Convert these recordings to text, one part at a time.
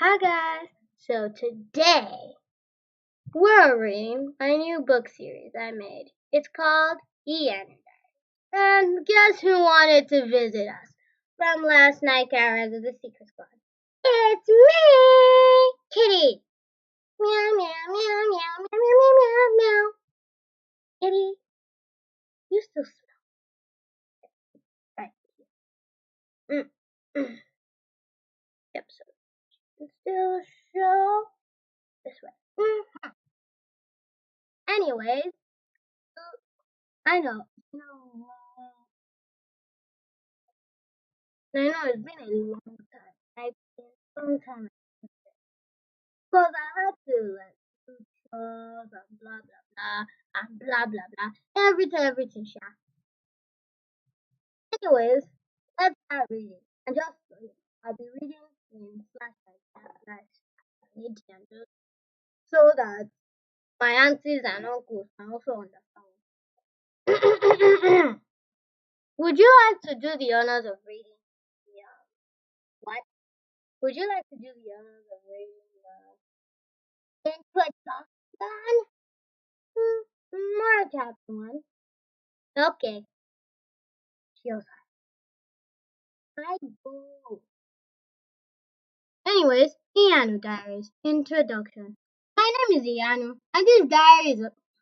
Hi guys! So today we're reading a new book series I made. It's called Iyanu Diaries. And guess who wanted to visit us from last night Carers of the Secret Squad? It's me! Kitty! Meow meow meow meow meow meow meow meow. Kitty, you still smell right. Yep, so still show this way. Anyways, I know. No. I know it's been a long time. Like a long time. Because I had to like do chores and blah blah blah and blah blah blah. Everything, sha. Anyways, let's start reading. And just I'll be reading in flashlight Nigerians so that my aunties and uncles can also understand. Would you like to do the honors of reading? Yeah. What? Would you like to do the honors of reading introduction? More chapter one. Okay, feels I go. Anyways, Iyanu Diaries Introduction. My name is Iyanu, and this diary is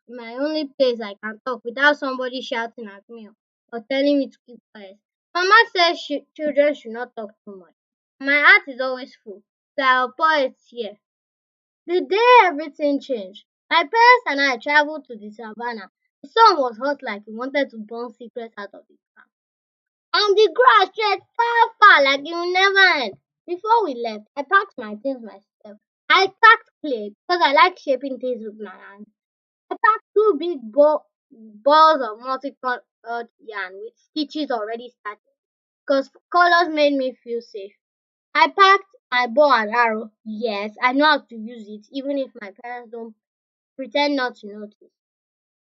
my only place I can talk without somebody shouting at me or telling me to keep quiet. Mama says children should not talk too much. My heart is always full, so I'll pour it here. The day everything changed, my parents and I traveled to the savannah. The sun was hot like he wanted to burn secrets out of his palm. And the grass stretched far, far like it will never end. Before we left, I packed my things myself. I packed clay because I like shaping things with my hands. I packed two big balls of multicolored yarn with stitches already started because colors made me feel safe. I packed my bow and arrow. Yes, I know how to use it, even if my parents don't pretend not to notice.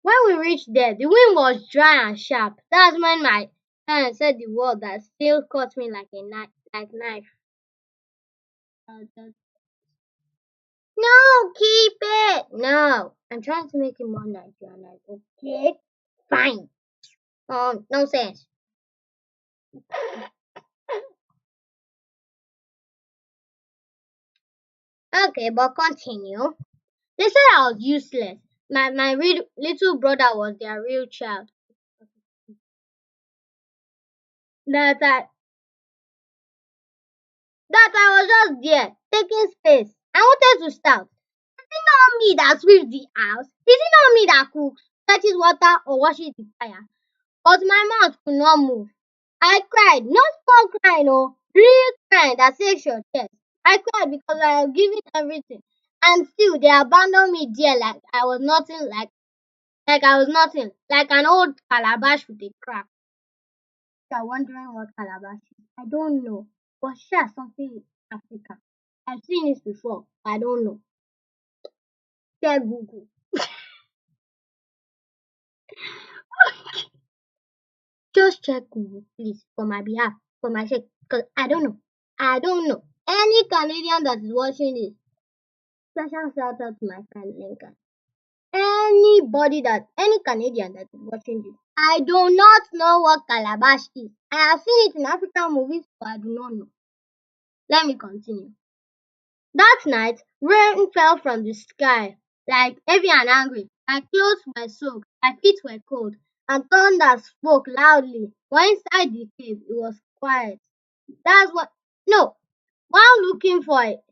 When we reached there, the wind was dry and sharp. That's when my parents said the word that still cut me like a knife. No, keep it. No, I'm trying to make it more Nigerian. Okay, fine. Oh, nonsense. Okay, but continue. They said I was useless. My little brother was their real child. That I that I was just there, taking space. I wanted to start. Not me that sweeps the house. Is it not me that cooks, fetches water, or washes the fire? But my mouth could not move. I cried, not small crying, oh, real crying that shakes your chest. I cried because I had given everything, and still they abandoned me there like I was nothing, like I was nothing, like an old calabash with a crack. You're wondering what calabash is? I don't know, but share something in Africa. I've seen it before. I don't know. Check Google. Just check Google, please, for my behalf, for my sake, because I don't know. I don't know. Any Canadian that is watching this, special shout out to my friend Lincoln. Any Canadian that is watching this, I do not know what calabash is. I have seen it in African movies, but I do not know. Let me continue. That night, rain fell from the sky, like heavy and angry. My clothes were soaked, my feet were cold, and thunder spoke loudly. But inside the cave, it was quiet. That's what. No, while looking for it,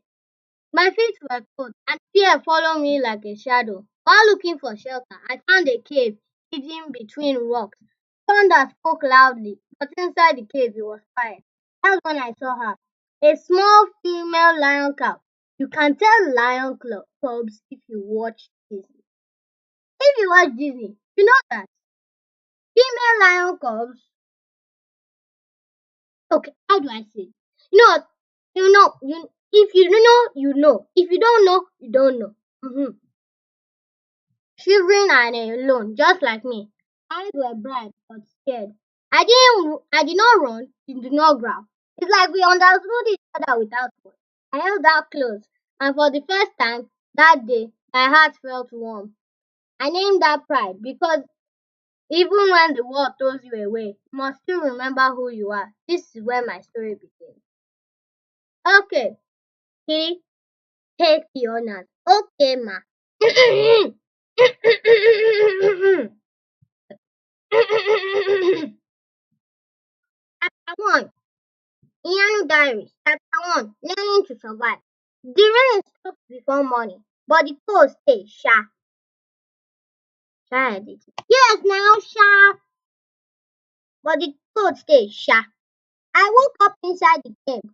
my feet were cold, and fear followed me like a shadow. While looking for shelter, I found a cave hidden between rocks. Thunder spoke loudly, but inside the cave, it was quiet. That's when I saw her. A small female lion cub. You can tell cubs if you watch Disney. If you watch Disney, you know that female lion cubs. Okay, how do I say it? You know what? You if you know, you know. If you don't know, you don't know. Shivering and alone, just like me. Eyes were bright but scared. I did not run, she did not growl. It's like we understood each other without words. I held out close, and for the first time that day, my heart felt warm. I named that pride because even when the world throws you away, you must still remember who you are. This is where my story begins. Okay, Kitty, take the honors. Okay, ma. Chapter 1, Iyanu Diaries. Chapter 1, Learning to Survive. The rain stopped before morning, but the cold stayed sharp. Try it. Yes, now sharp, but the cold stayed sharp. I woke up inside the cave.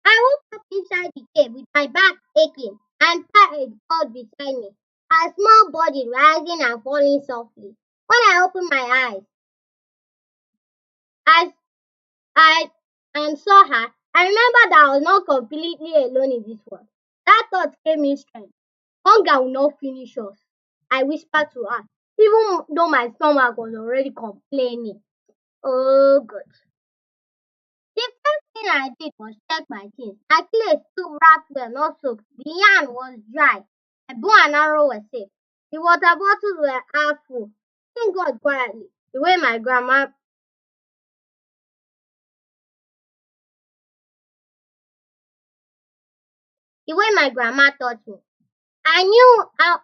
I woke up inside the cave with my back aching and pride crawled beside me, a small body rising and falling softly. When I opened my eyes, I, I and saw her, I remembered that I was not completely alone in this world. That thought gave me strength. Hunger will not finish us, I whispered to her, even though my stomach was already complaining. Oh God. The first thing I did was check my things. My clothes still wrapped well, not soaked. The yarn was dry. My bow and arrow were safe. The water bottles were half full. Thank God quietly. The way my grandma taught me. I knew how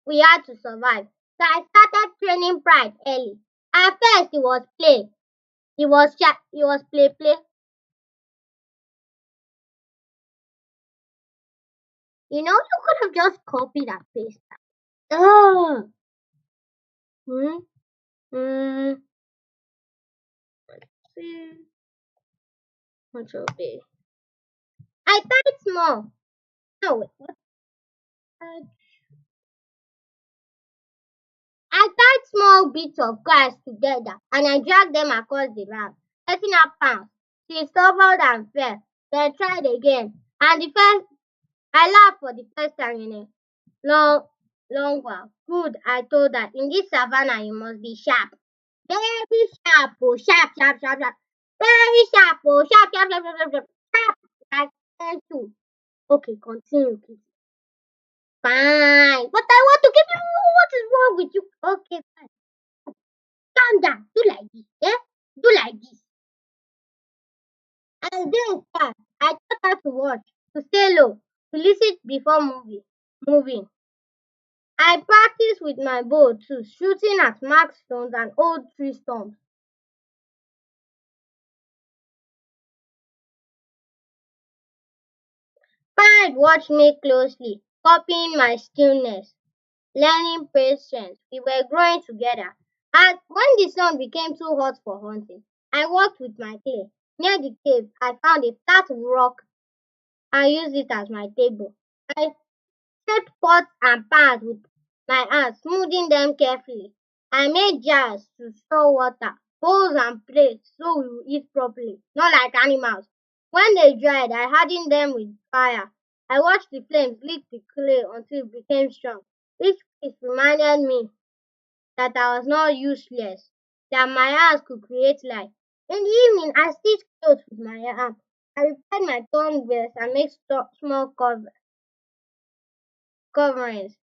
we had to survive. So I started training pride early. At first it was play. It was play. You could have just copied and pasted. Oh. Hmm. Hmm. Hmm. What will be? I tied small. No, wait, what? I I tied small bits of grass together and I dragged them across the land, letting her pounce. She stumbled and fell, then tried again. And the first, I laughed for the first time in a long, long while. Good, I told her. In this savannah, you must be sharp. Very sharp, oh, sharp. Very sharp, oh, sharp. Sharp, like pencil. Okay, continue, please. Fine. But I want to give you what is wrong with you? Okay, fine. Calm down. Do like this. Eh? Do like this. As days passed, I taught her to watch, to stay low, to listen before moving. I practiced with my bow too, shooting at marked stones and old tree stumps. Pride watched me closely, copying my stillness, learning patience. We were growing together. And when the sun became too hot for hunting, I walked with my clay. Near the cave, I found a flat rock and used it as my table. I shaped pots and pans with my hands, smoothing them carefully. I made jars to store water, bowls and plates so we would eat properly, not like animals. When they dried, I hardened them with fire. I watched the flames lick the clay until it became strong. Each piece reminded me that I was not useless, that my hands could create life. In the evening, I stitched clothes with my arm. I repaired my torn vest and made small coverings.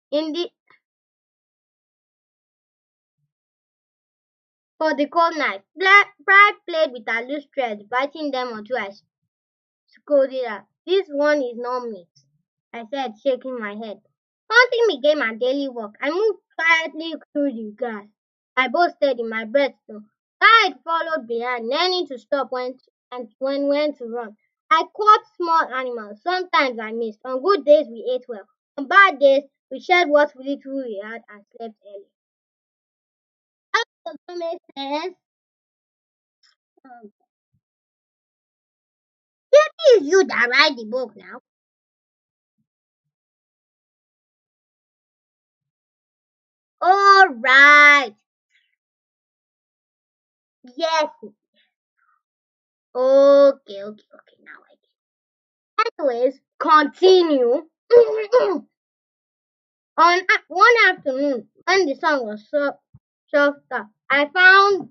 For the cold night, Pride played with her loose threads, biting them until I scolded her. This one is not meat, I said, shaking my head. Hunting became my daily work. I moved quietly through the grass. My bow steady, my breath slow. Pride followed behind, learning to stop when to run. I caught small animals. Sometimes I missed. On good days we ate well. On bad days we shared what little we had and slept early. That doesn't make sense. Um, Maybe it's you that write the book now. All right. Yes. Okay. Now I get. Anyways, continue. One afternoon, when the sun was softer, I found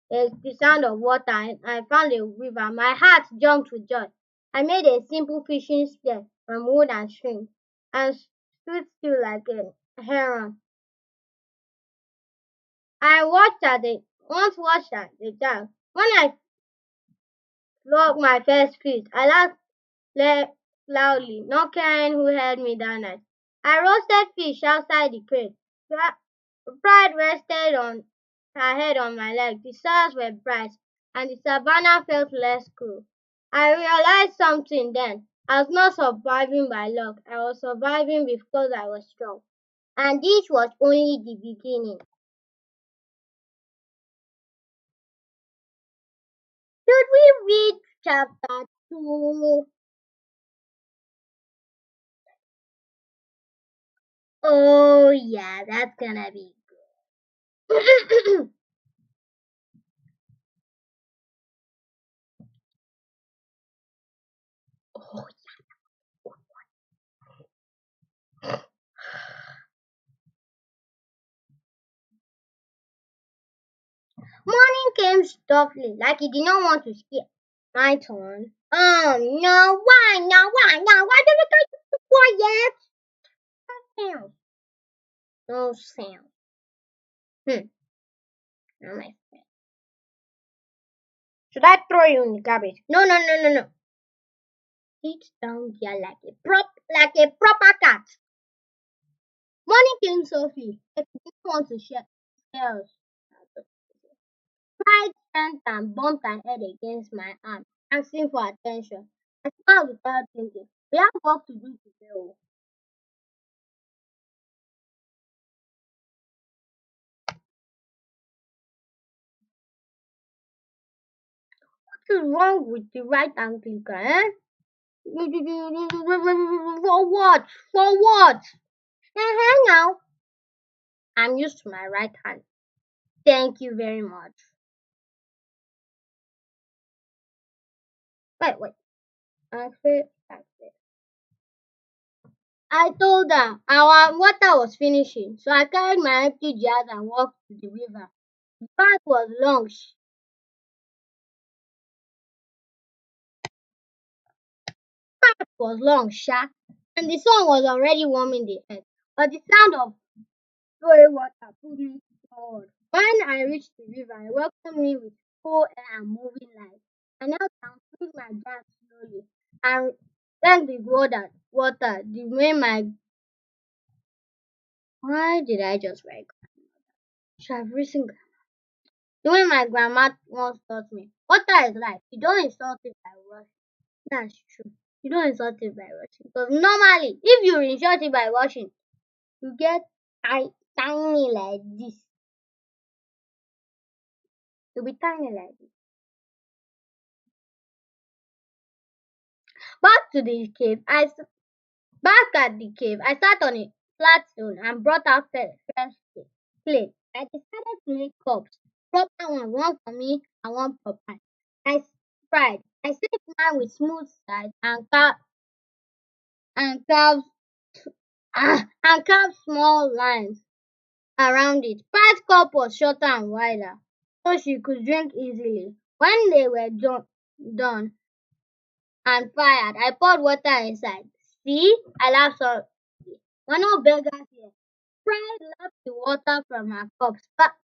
the sound of water and I found a river. My heart jumped with joy. I made a simple fishing spear from wood and string and stood still like a heron. I watched at the once watched at the time. When I flogged my first fish, I laughed loudly, not caring who heard me that night. I roasted fish outside the crate. Pride rested on her head on my leg. The stars were bright, and the savannah felt less cruel. I realized something then. I was not surviving by luck. I was surviving because I was strong. And this was only the beginning. Should we read chapter 2? Oh, yeah, that's gonna be good. Oh, morning came softly, like he did not want to skip. My turn. No, why, no, why, no, why did you take it quiet? Sound. No sound. No, my friend. Should I throw you in the garbage? No, no, no, no, no. Sit down there like a proper cat. Morning came softly. Like he didn't want to scare us. Pride turned and bumped her head against my arm, asking for attention. I smiled without thinking. We have work to do today. Oh. What is wrong with the right hand clicker, eh? For what? For what? Now. I'm used to my right hand. Thank you very much. Wait. I told her our water was finishing, so I carried my empty jars and walked to the river. The path was long, sha, and the sun was already warming the earth. But the sound of flowing water pulled me forward. When I reached the river, it welcomed me with cool air and moving light. I knelt down, filled my jars slowly, and drank the water the way my why did I just write? Should have written the way my grandma once taught me. Water is life. You don't insult it by washing. That's true. You don't insult it by washing. Because normally, if you insult it by washing, you get tiny like this. You'll be tiny like this. Back to the cave. Back at the cave, I sat on a flat stone and brought out fresh clay. I decided to make cups. Proper one for me and one for pie. I fried. I saved mine with smooth sides and carved and carved small lines around it. Pie's cup was shorter and wider, so she could drink easily. When they were done and fired, I poured water inside. See? I laughed so. We're no beggars here. Pride lapped the water from her cup,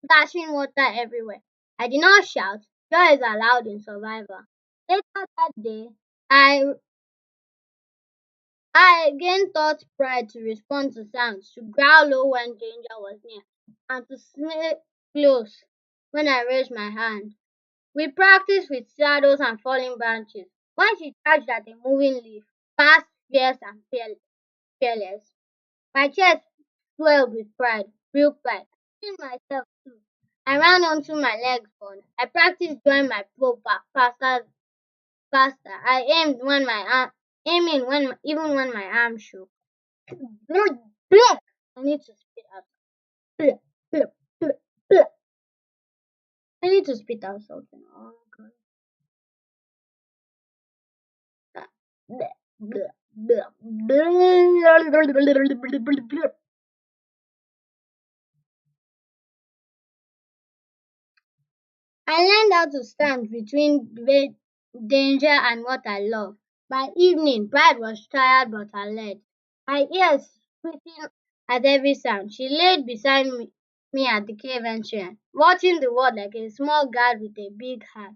splashing water everywhere. I did not shout. Joy is allowed in survival. Later that day, I I again taught Pride to respond to sounds, to growl low when danger was near, and to sniff close when I raised my hand. We practiced with shadows and falling branches. When she charged at a moving leaf, fast, fierce, and fearless, my chest swelled with pride, real pride. Seeing myself too, I ran onto my legs first. I practiced drawing my bow back faster. I aimed when my arm, aiming even when my arm shook. Blood, blood. I need to spit out. Blood, blood, blood, blood. I need to spit out something. Oh god. Bleh, bleh, bleh, bleh. I learned how to stand between danger and what I love. By evening, Bride was tired but alert, her ears pricking at every sound. She laid beside me at the cave entrance, watching the world like a small guard with a big heart.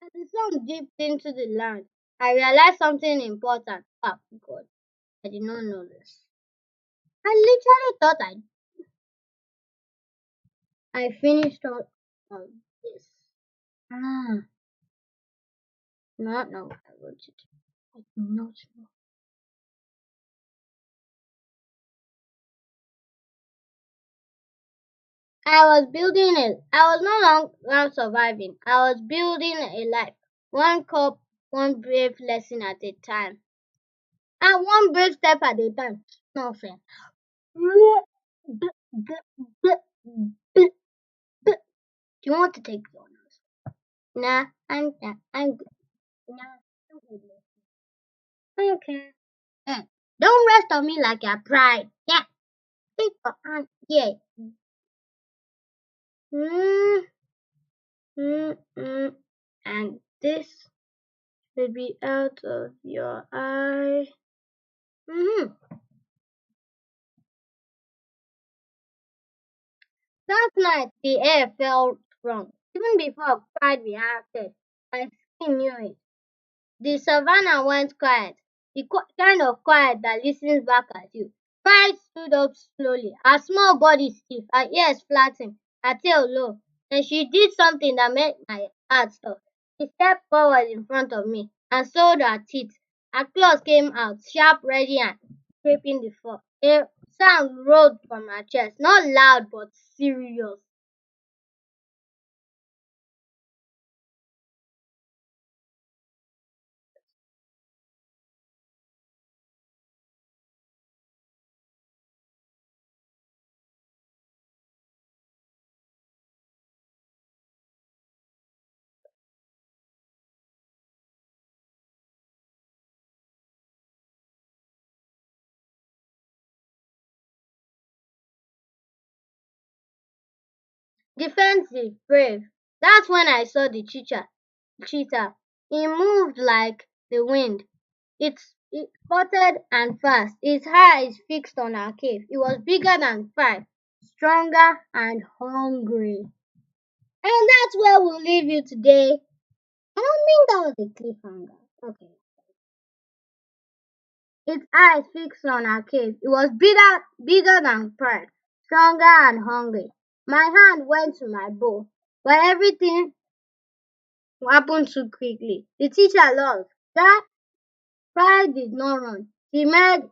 As the sun dipped into the land, I realized something important. Oh God, I did not know this. I literally thought I finished all of this. Ah, not know I wrote it. I do not know. I was no longer surviving. I was building a life. One cup, one brave lesson at a time. And one brave step at a time. Nothing. Do you want to take the honors? Nah, I'm good. Nah, I'm good. Okay. Eh, don't rest on me like your pride. Yeah, take your hand. Yeah. Mm, mm, mm. And this will be out of your eye. Mm-hmm. That night the air felt wrong. Even before pride reacted, my skin knew it. The savannah went quiet, the kind of quiet that listens back at you. Pride stood up slowly, her small body stiff, her ears flattened, her tail low. And she did something that made my heart stop. She stepped forward in front of me and showed her teeth. Her claws came out, sharp, ready, and scraping the floor. A sound rolled from her chest, not loud but serious. Defensive, brave. That's when I saw the cheetah. It moved like the wind. It spotted and fast. Its eyes fixed on our cave. It was bigger than five, stronger and hungry. And that's where we'll leave you today. I don't think that was a cliffhanger. Okay. Its eyes fixed on our cave. It was bigger than pride, stronger and hungry. My hand went to my bow, but everything happened too quickly. The teacher lost. That pride did not run. He met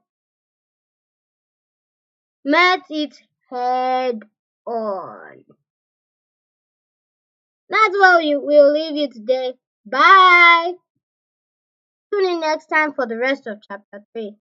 it head on. That's where we'll leave you today. Bye. Tune in next time for the rest of chapter 3.